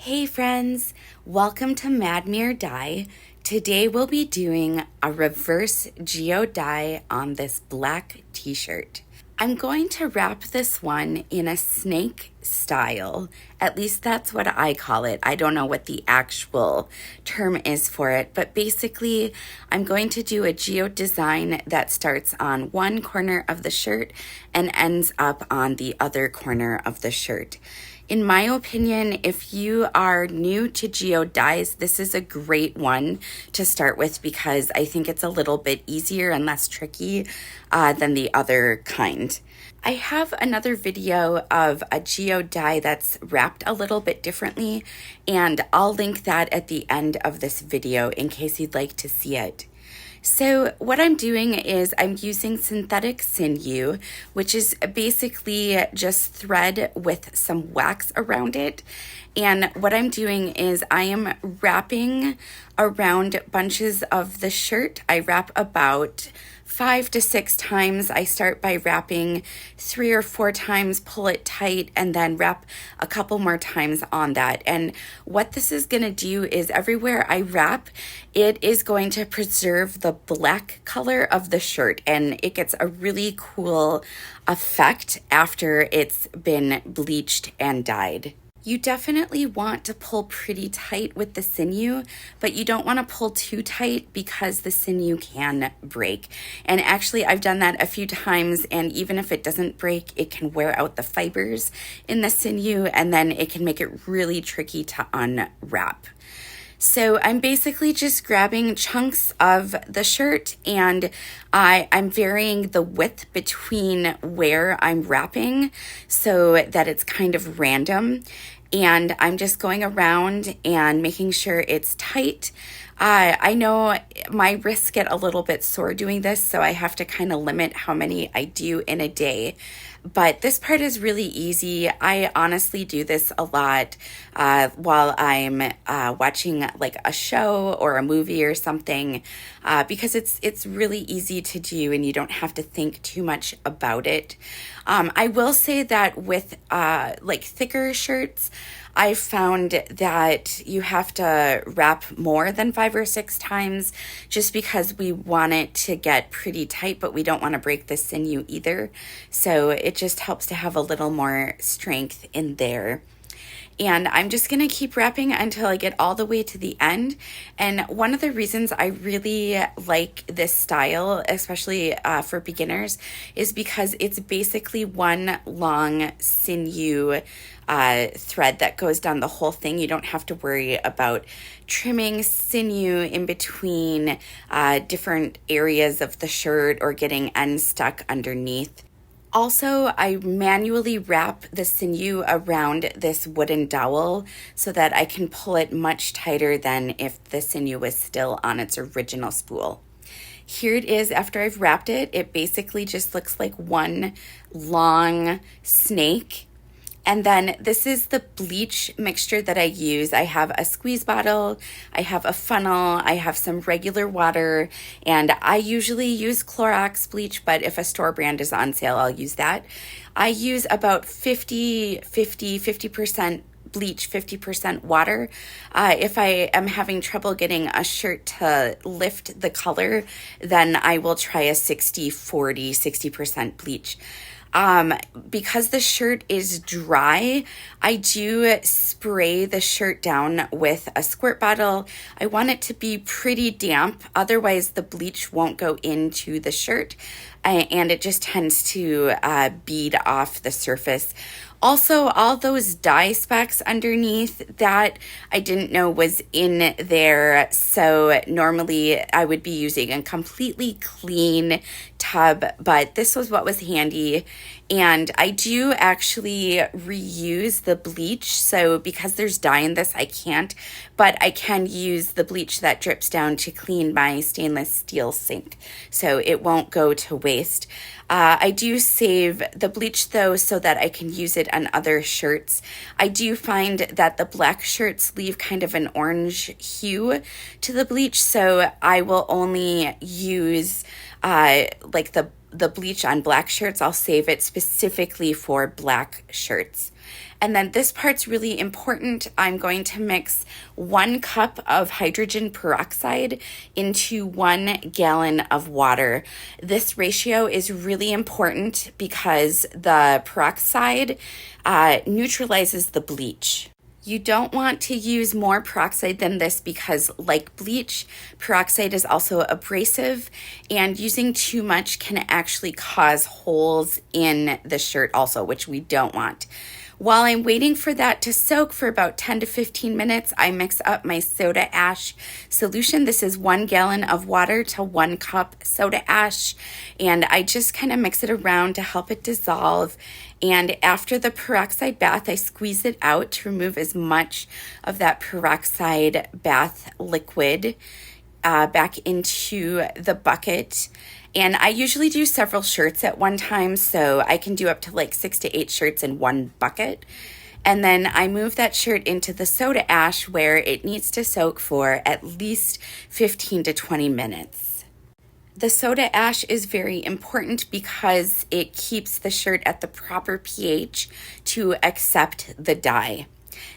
Hey friends, welcome to Madmere Dye. Today we'll be doing a Reverse-Geode dye on this black t-shirt. I'm going to wrap this one in a snake style. At least that's what I call it. I don't know what the actual term is for it, but basically I'm going to do a geode design that starts on one corner of the shirt and ends up on the other corner of the shirt. In my opinion, if you are new to geode dyes, this is a great one to start with because I think it's a little bit easier and less tricky than the other kind. I have another video of a geode dye that's wrapped a little bit differently, and I'll link that at the end of this video in case you'd like to see it. So what I'm doing is I'm using synthetic sinew, which is basically just thread with some wax around it. And what I'm doing is I am wrapping around bunches of the shirt. I wrap about 5 to 6 times. I start by wrapping 3 or 4 times, pull it tight, and then wrap a couple more times on that. And what this is going to do is everywhere I wrap, it is going to preserve the black color of the shirt, and it gets a really cool effect after it's been bleached and dyed. You definitely want to pull pretty tight with the sinew, but you don't want to pull too tight because the sinew can break. And actually, I've done that a few times, and even if it doesn't break, it can wear out the fibers in the sinew, and then it can make it really tricky to unwrap. So I'm basically just grabbing chunks of the shirt, and I'm varying the width between where I'm wrapping so that it's kind of random. And I'm just going around and making sure it's tight. I know my wrists get a little bit sore doing this, so I have to kind of limit how many I do in a day. But this part is really easy. I honestly do this a lot while I'm watching like a show or a movie or something because it's really easy to do and you don't have to think too much about it. I will say that with like thicker shirts, I found that you have to wrap more than 5 or 6 times just because we want it to get pretty tight, but we don't want to break the sinew either. So it just helps to have a little more strength in there. And I'm just going to keep wrapping until I get all the way to the end. And one of the reasons I really like this style, especially for beginners, is because it's basically one long sinew thread that goes down the whole thing. You don't have to worry about trimming sinew in between different areas of the shirt or getting ends stuck underneath. Also, I manually wrap the sinew around this wooden dowel so that I can pull it much tighter than if the sinew was still on its original spool. Here it is after I've wrapped it. It basically just looks like one long snake. And then this is the bleach mixture that I use. I have a squeeze bottle, I have a funnel, I have some regular water, and I usually use Clorox bleach, but if a store brand is on sale, I'll use that. I use about 50% bleach, 50% water. If I am having trouble getting a shirt to lift the color, then I will try a 60-40, 60% bleach. Because the shirt is dry, I do spray the shirt down with a squirt bottle. I want it to be pretty damp, otherwise the bleach won't go into the shirt, and it just tends to bead off the surface. Also, all those dye specks underneath that I didn't know was in there, so normally I would be using a completely clean tub, but this was what was handy. And I do actually reuse the bleach, so because there's dye in this, I can't, but I can use the bleach that drips down to clean my stainless steel sink, so it won't go to waste. I do save the bleach though so that I can use it on other shirts. I do find that the black shirts leave kind of an orange hue to the bleach, so I will only use like the the bleach on black shirts, I'll save it specifically for black shirts. And then this part's really important. I'm going to mix 1 cup of hydrogen peroxide into 1 gallon of water. This ratio is really important because the peroxide neutralizes the bleach. You don't want to use more peroxide than this because, like bleach, peroxide is also abrasive, and using too much can actually cause holes in the shirt also, which we don't want. While I'm waiting for that to soak for about 10 to 15 minutes, I mix up my soda ash solution. This is 1 gallon of water to 1 cup soda ash, and I just kind of mix it around to help it dissolve. And after the peroxide bath, I squeeze it out to remove as much of that peroxide bath liquid back into the bucket. And I usually do several shirts at one time, so I can do up to like 6 to 8 shirts in one bucket. And then I move that shirt into the soda ash where it needs to soak for at least 15 to 20 minutes. The soda ash is very important because it keeps the shirt at the proper pH to accept the dye.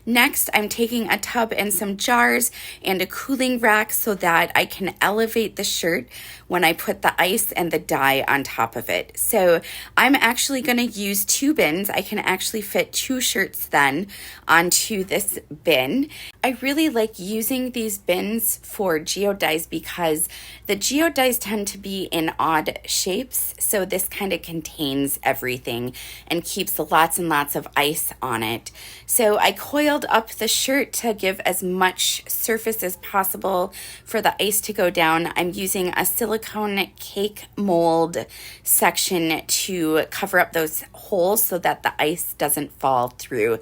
Next, I'm taking a tub and some jars and a cooling rack so that I can elevate the shirt when I put the ice and the dye on top of it. So I'm actually going to use 2 bins. I can actually fit 2 shirts then onto this bin. I really like using these bins for geode dyes because the geode dyes tend to be in odd shapes. So this kind of contains everything and keeps lots and lots of ice on it. So I coiled up the shirt to give as much surface as possible for the ice to go down. I'm using a silicone cake mold section to cover up those holes so that the ice doesn't fall through.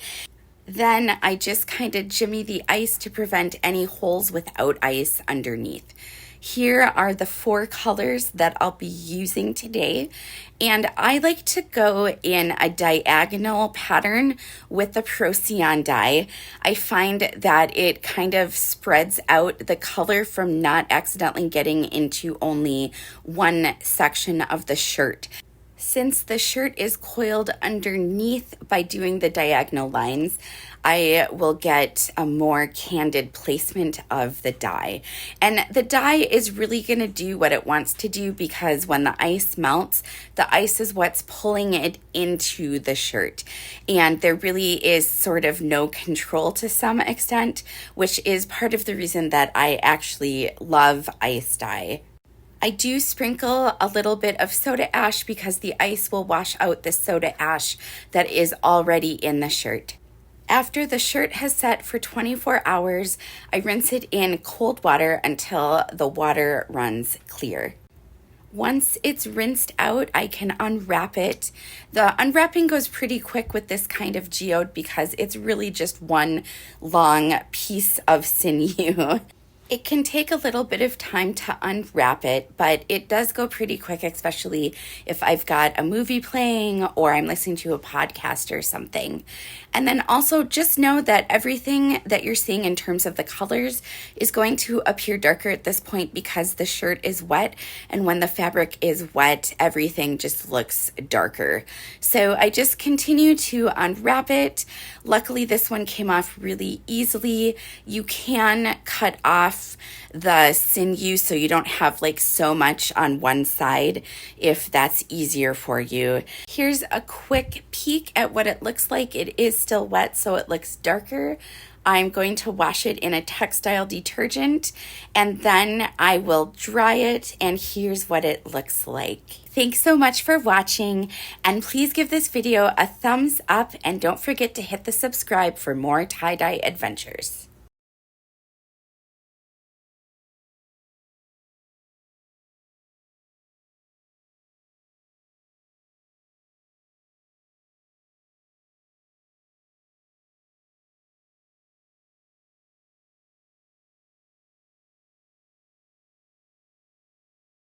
Then I just kind of jimmy the ice to prevent any holes without ice underneath. Here are the 4 colors that I'll be using today, and I like to go in a diagonal pattern with the Procyon dye. I find that it kind of spreads out the color from not accidentally getting into only one section of the shirt. Since the shirt is coiled underneath by doing the diagonal lines, I will get a more candid placement of the dye. And the dye is really going to do what it wants to do because when the ice melts, the ice is what's pulling it into the shirt. And there really is sort of no control to some extent, which is part of the reason that I actually love ice dye. I do sprinkle a little bit of soda ash because the ice will wash out the soda ash that is already in the shirt. After the shirt has set for 24 hours, I rinse it in cold water until the water runs clear. Once it's rinsed out, I can unwrap it. The unwrapping goes pretty quick with this kind of geode because it's really just one long piece of sinew. It can take a little bit of time to unwrap it, but it does go pretty quick, especially if I've got a movie playing or I'm listening to a podcast or something. And then also just know that everything that you're seeing in terms of the colors is going to appear darker at this point because the shirt is wet, and when the fabric is wet, everything just looks darker. So I just continue to unwrap it. Luckily, this one came off really easily. You can cut off the sinew so you don't have like so much on one side if that's easier for you. Here's a quick peek at what it looks like. It is still wet, so it looks darker. I'm going to wash it in a textile detergent and then I will dry it, and here's what it looks like. Thanks so much for watching, and please give this video a thumbs up and don't forget to hit the subscribe for more tie-dye adventures.